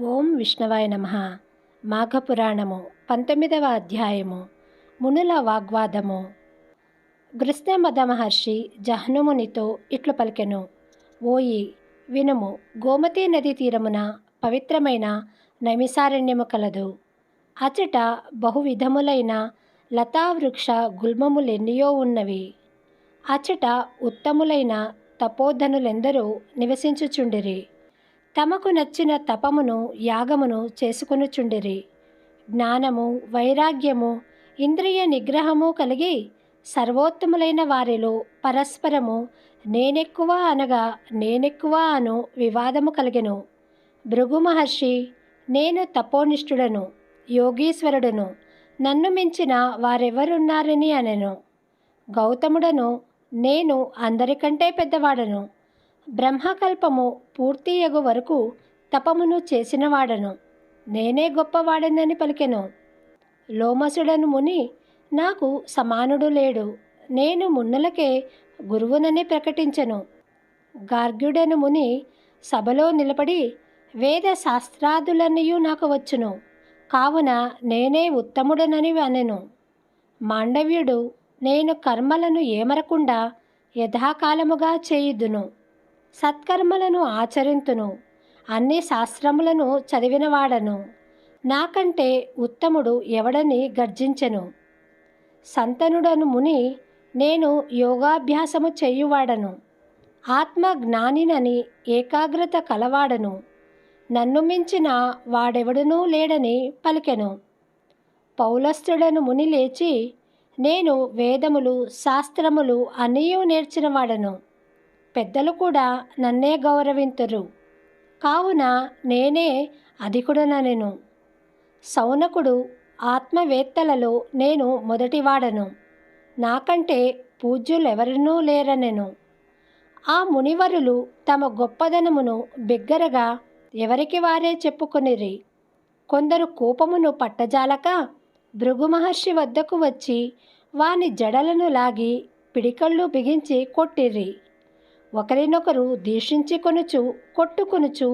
ఓం విష్ణవాయ నమః. మాఘపురాణము 19వ అధ్యాయము. మునుల వాగ్వాదము. గృహ్ణమద మహర్షి జహ్నుమునితో ఇట్లు పలికెను. ఓయి వినుము, గోమతీ నదీ తీరమున పవిత్రమైన నైమిసారణ్యము కలదు. అచట బహువిధములైన లతావృక్ష గుల్మములెన్నియో ఉన్నవి. అచట ఉత్తములైన తపోధనులెందరూ నివసించుచుండిరి. తమకు నచ్చిన తపమును యాగమును చేసుకొనుచుండిరి. జ్ఞానము వైరాగ్యము ఇంద్రియ నిగ్రహము కలిగి సర్వోత్తములైన వారిలో పరస్పరము నేనెక్కువ అనగా నేనెక్కువ అను వివాదము కలిగెను. భృగు మహర్షి, నేను తపోనిష్ఠుడను, యోగీశ్వరుడను, నన్ను మించిన వారెవరున్నారని అనెను. గౌతముడను, నేను అందరికంటే పెద్దవాడను, బ్రహ్మకల్పము పూర్తియగు వరకు తపమును చేసినవాడను, నేనే గొప్పవాడనని పలికెను. లోమసుడను ముని, నాకు సమానుడు లేడు, నేను మున్నులకే గురువునని ప్రకటించెను. గార్గ్యుడను ముని సభలో నిలబడి, వేద శాస్త్రాదులన్నయూ నాకు వచ్చును, కావున నేనే ఉత్తముడనని అనెను. మాండవ్యుడు, నేను కర్మలను ఏమరకుండా యథాకాలముగా చేయుదును, సత్కర్మలను ఆచరింతును, అన్ని శాస్త్రములను చదివినవాడను, నాకంటే ఉత్తముడు ఎవడని గర్జించెను. సంతనుడను ముని, నేను యోగాభ్యాసము చేయువాడను, ఆత్మజ్ఞానినని ఏకాగ్రత కలవాడను, నన్ను మించిన వాడెవడునూ లేడని పలికెను. పౌలస్తుడను ముని లేచి, నేను వేదములు శాస్త్రములు అన్నయూ నేర్చినవాడను, పెద్దలు కూడా నన్నే గౌరవింతురు, కావున నేనే అధికుడనెను. సౌనకుడు, ఆత్మవేత్తలలో నేను మొదటివాడను, నాకంటే పూజ్యులెవరునూ లేరనెను. ఆ మునివరులు తమ గొప్పదనమును బిగ్గరగా ఎవరికి వారే చెప్పుకొనిరి. కొందరు కోపమును పట్టజాలక భృగు మహర్షి వద్దకు వచ్చి వాని జడలను లాగి పిడికళ్ళు బిగించి కొట్టిరి. ఒకరినొకరు దూషించుకొనుచు కొట్టుకొనుచు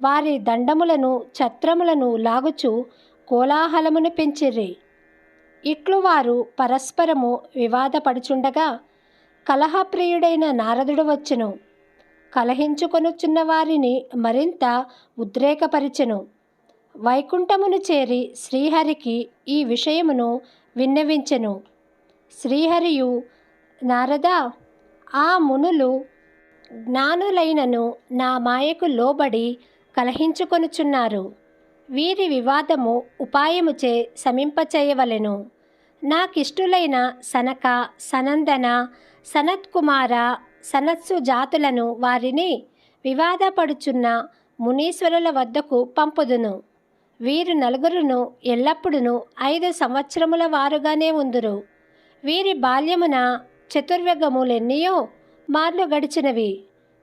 వారి దండములను ఛత్రములను లాగుచు కోలాహలమును పెంచిరి. ఇట్లు వారు పరస్పరము వివాదపడుచుండగా కలహప్రియుడైన నారదుడు వచ్చెను. కలహించుకొనుచున్న వారిని మరింత ఉద్రేకపరిచెను. వైకుంఠమును చేరి శ్రీహరికి ఈ విషయమును విన్నవించెను. శ్రీహరియు, నారదా, ఆ మునులు జ్ఞానులైనను నా మాయకు లోబడి కలహించుకొనుచున్నారు. వీరి వివాదము ఉపాయముచే శమింపచేయవలెను. నాకిష్టులైన సనక, సనందన, సనత్కుమార, సనత్సు జాతులను వారిని వివాదపడుచున్న మునీశ్వరుల వద్దకు పంపుదును. వీరు నలుగురును ఎల్లప్పుడూ 5 సంవత్సరముల వారుగానే ఉందురు. వీరి బాల్యమున చతుర్వేగములెన్నియో మార్లు గడిచినవి.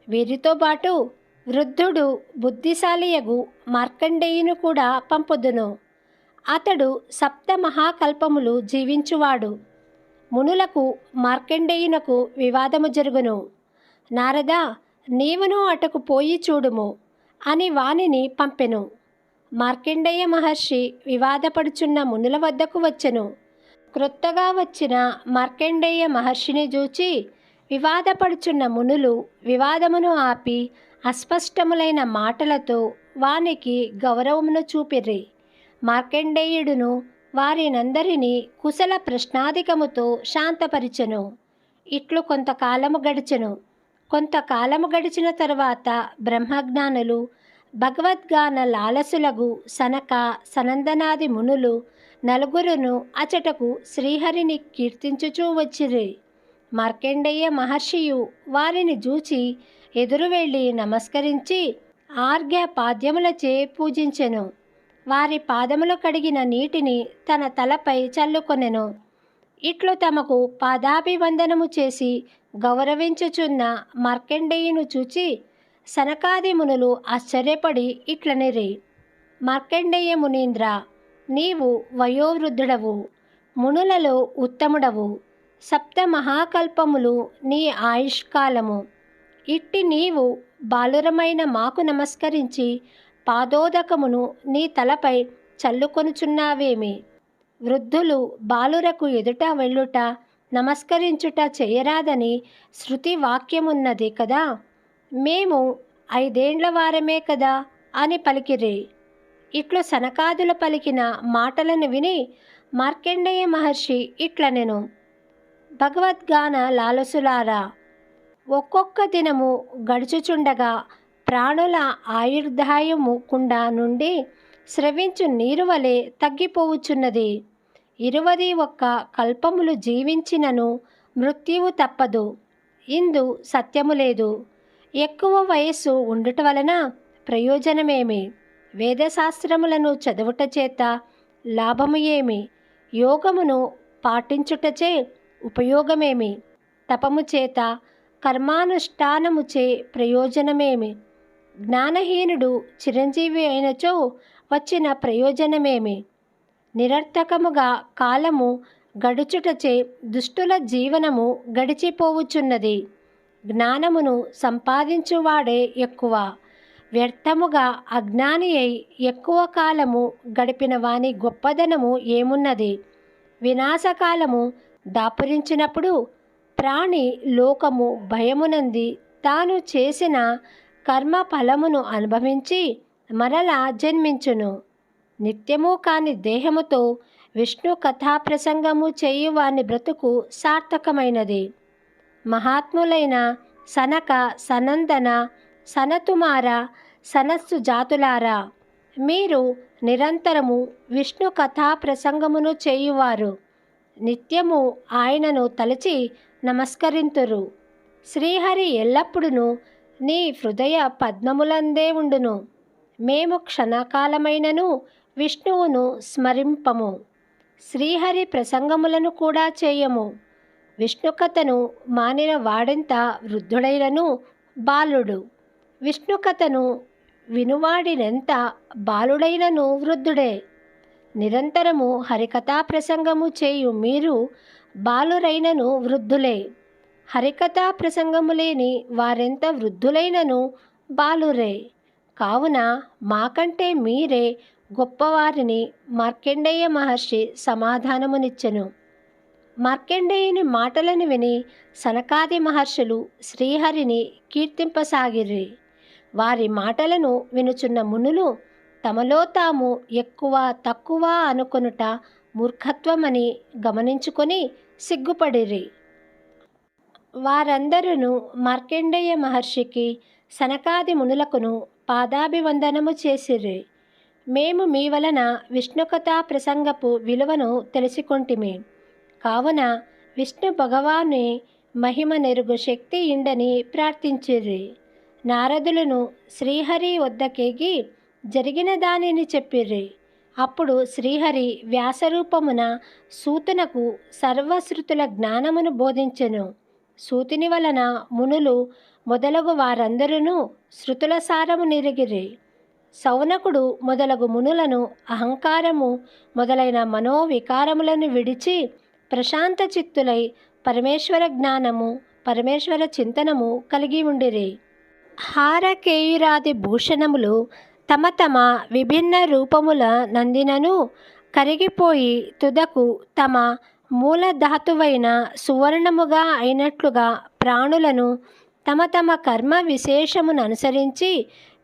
వీరితో పాటు వృద్ధుడు బుద్ధిశాలియగు మార్కండేయును కూడా పంపుదును. అతడు 7 మహాకల్పములు జీవించువాడు. మునులకు మార్కండేయునకు వివాదము జరుగును. నారదా, నీవును అటకు పోయి చూడుము అని వానిని పంపెను. మార్కండేయ మహర్షి వివాదపడుచున్న మునుల వద్దకు వచ్చెను. క్రొత్తగా వచ్చిన మార్కండేయ మహర్షిని చూచి వివాదపడుచున్న మునులు వివాదమును ఆపి అస్పష్టములైన మాటలతో వానికి గౌరవమును చూపిరి. మార్కండేయుడును వారినందరినీ కుశల ప్రశ్నాధికముతో శాంతపరిచెను. ఇట్లు కొంతకాలము గడిచెను. కొంతకాలము గడిచిన తరువాత బ్రహ్మజ్ఞానులు, భగవద్గాన లాలసులగు సనక, సనందనాది మునులు నలుగురును అచటకు శ్రీహరిని కీర్తించుచూ వచ్చిరి. మార్కండేయ మహర్షియు వారిని చూచి ఎదురు వెళ్ళి నమస్కరించి ఆర్ఘ్య పాద్యములచే పూజించెను. వారి పాదములు కడిగిన నీటిని తన తలపై చల్లుకొనెను. ఇట్లు తమకు పాదాభివందనము చేసి గౌరవించుచున్న మార్కండేయును చూచి సనకాది మునులు ఆశ్చర్యపడి ఇట్లనిరి. మార్కండేయ మునీంద్ర, నీవు వయోవృద్ధుడవు, మునులలో ఉత్తముడవు, 7 మహాకల్పములు నీ ఆయుష్కాలము. ఇట్టి నీవు బాలురమైన మాకు నమస్కరించి పాదోదకమును నీ తలపై చల్లుకొనుచున్నావేమి? వృద్ధులు బాలురకు ఎదుట వెళ్ళుట నమస్కరించుట చేయరాదని శృతి వాక్యమున్నది కదా. మేము 5 వారమే కదా అని పలికిరి. ఇట్లు సనకాదులు పలికిన మాటలను విని మార్కండేయ మహర్షి ఇట్లనెను: భగవద్గాన లాలసులారా, ఒక్కొక్క దినము గడుచుచుండగా ప్రాణుల ఆయుర్దాయము కుండ నుండి స్రవించు నీరు వలె తగ్గిపోవుచున్నది. 21 కల్పములు జీవించినను మృత్యువు తప్పదు. ఇందు సత్యము లేదు. ఎక్కువ వయస్సు ఉండుట వలన ప్రయోజనమేమి? వేదశాస్త్రములను చదువుట చేత లాభము ఏమి? యోగమును పాటించుటచే ఉపయోగమేమి? తపము చేత కర్మానుష్ఠానముచే ప్రయోజనమేమి? జ్ఞానహీనుడు చిరంజీవి అయినచో వచ్చిన ప్రయోజనమేమి? నిరర్థకముగా కాలము గడుచుటచే దుష్టుల జీవనము గడిచిపోవుచున్నది. జ్ఞానమును సంపాదించువాడే ఎక్కువ. వ్యర్థముగా అజ్ఞాని అయి ఎక్కువ కాలము గడిపిన వాని గొప్పదనము ఏమున్నది? వినాశకాలము దాపురించినప్పుడు ప్రాణి లోకము భయమునంది తాను చేసిన కర్మ ఫలమును అనుభవించి మరలా జన్మించును. నిత్యము కాని దేహముతో విష్ణు కథా ప్రసంగము చేయువాని బ్రతుకు సార్థకమైనది. మహాత్ములైన సనక, సనందన, సనతుమార, సనస్సు జాతులారా, మీరు నిరంతరము విష్ణు కథా ప్రసంగమును చేయువారు. నిత్యము ఆయనను తలచి నమస్కరింతురు. శ్రీహరి ఎల్లప్పుడూ నీ హృదయ పద్మములందే ఉండును. మేము క్షణకాలమైనను విష్ణువును స్మరింపము. శ్రీహరి ప్రసంగములను కూడా చేయము. విష్ణుకథను మానిన వాడెంత వృద్ధుడైనను బాలుడు. విష్ణుకథను వినువాడినెంత బాలుడైనను వృద్ధుడే. నిరంతరము హరికథా ప్రసంగము చేయు మీరు బాలురైనను వృద్ధులే. హరికథా ప్రసంగము లేని వారెంత వృద్ధులైనను బాలురే. కావున మాకంటే మీరే గొప్పవారిని మార్కండేయ మహర్షి సమాధానమునిచ్చెను. మార్కండేయుని మాటలను విని సనకాది మహర్షులు శ్రీహరిని కీర్తింపసాగిరి. వారి మాటలను వినుచున్న మునులు తమలో తాము ఎక్కువ తక్కువ అనుకొనుట మూర్ఖత్వమని గమనించుకొని సిగ్గుపడిరి. వారందరూ మార్కండేయ మహర్షికి సనకాది మునులకును పాదాభివందనము చేసిరి. మేము మీ వలన విష్ణుకథా ప్రసంగపు విలువను తెలుసుకొంటిమి. కావున విష్ణు భగవాని మహిమ నెరుగు శక్తి ఇండని ప్రార్థించిరి. నారదులను శ్రీహరి వద్దకేగి జరిగిన దానిని చెప్పిరి. అప్పుడు శ్రీహరి వ్యాసరూపమున సూతునకు సర్వశ్రుతుల జ్ఞానమును బోధించెను. సూతుని వలన మునులు మొదలగు వారందరూ శృతుల సారము నిరిగిరి. సౌనకుడు మొదలగు మునులను అహంకారము మొదలైన మనోవికారములను విడిచి ప్రశాంత చిత్తులై పరమేశ్వర జ్ఞానము, పరమేశ్వర చింతనము కలిగి ఉండిరి. హారకేయురాది భూషణములు తమ తమ విభిన్న రూపముల నందినను కరిగిపోయి తుదకు తమ మూలధాతువైన సువర్ణముగా అయినట్లుగా ప్రాణులను తమ తమ కర్మ విశేషమును అనుసరించి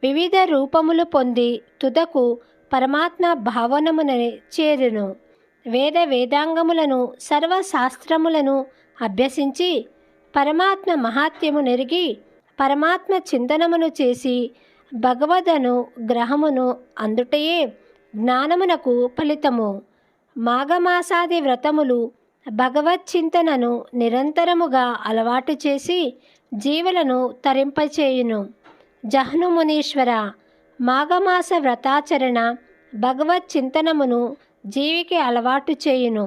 వివిధ రూపములు పొంది తుదకు పరమాత్మ భావనమునని చేరును. వేదాంగములను సర్వశాస్త్రములను అభ్యసించి పరమాత్మ మహాత్మ్యము నెరిగి పరమాత్మ చింతనమును చేసి భగవదను గ్రహమును అందుటయే జ్ఞానమునకు ఫలితము. మాఘమాసాది వ్రతములు భగవచ్చింతనను నిరంతరముగా అలవాటు చేసి జీవులను తరింపచేయును. జహ్నుమునీశ్వర, మాఘమాస వ్రతాచరణ భగవచ్చింతనమును జీవికి అలవాటు చేయును.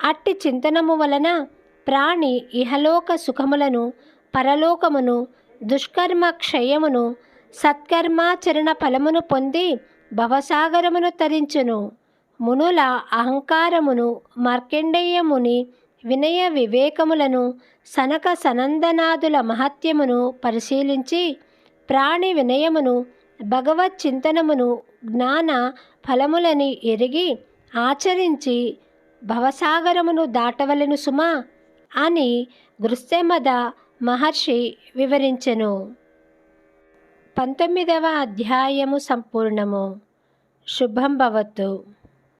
అట్టి చింతనము వలన ప్రాణి ఇహలోక సుఖములను, పరలోకమును, దుష్కర్మ క్షయమును, సత్కర్మాచరణ ఫలమును పొంది భవసాగరమును తరించును. మునుల అహంకారమును, మార్కండేయముని వినయ వివేకములను, సనక సనందనాదుల మహత్యమును పరిశీలించి ప్రాణి వినయమును, భగవత్ చింతనమును జ్ఞాన ఫలములని ఎరిగి ఆచరించి భవసాగరమును దాటవలెను సుమా అని గృత్సమద మహర్షి వివరించెను. 19వ అధ్యాయము సంపూర్ణము. శుభం భవతు.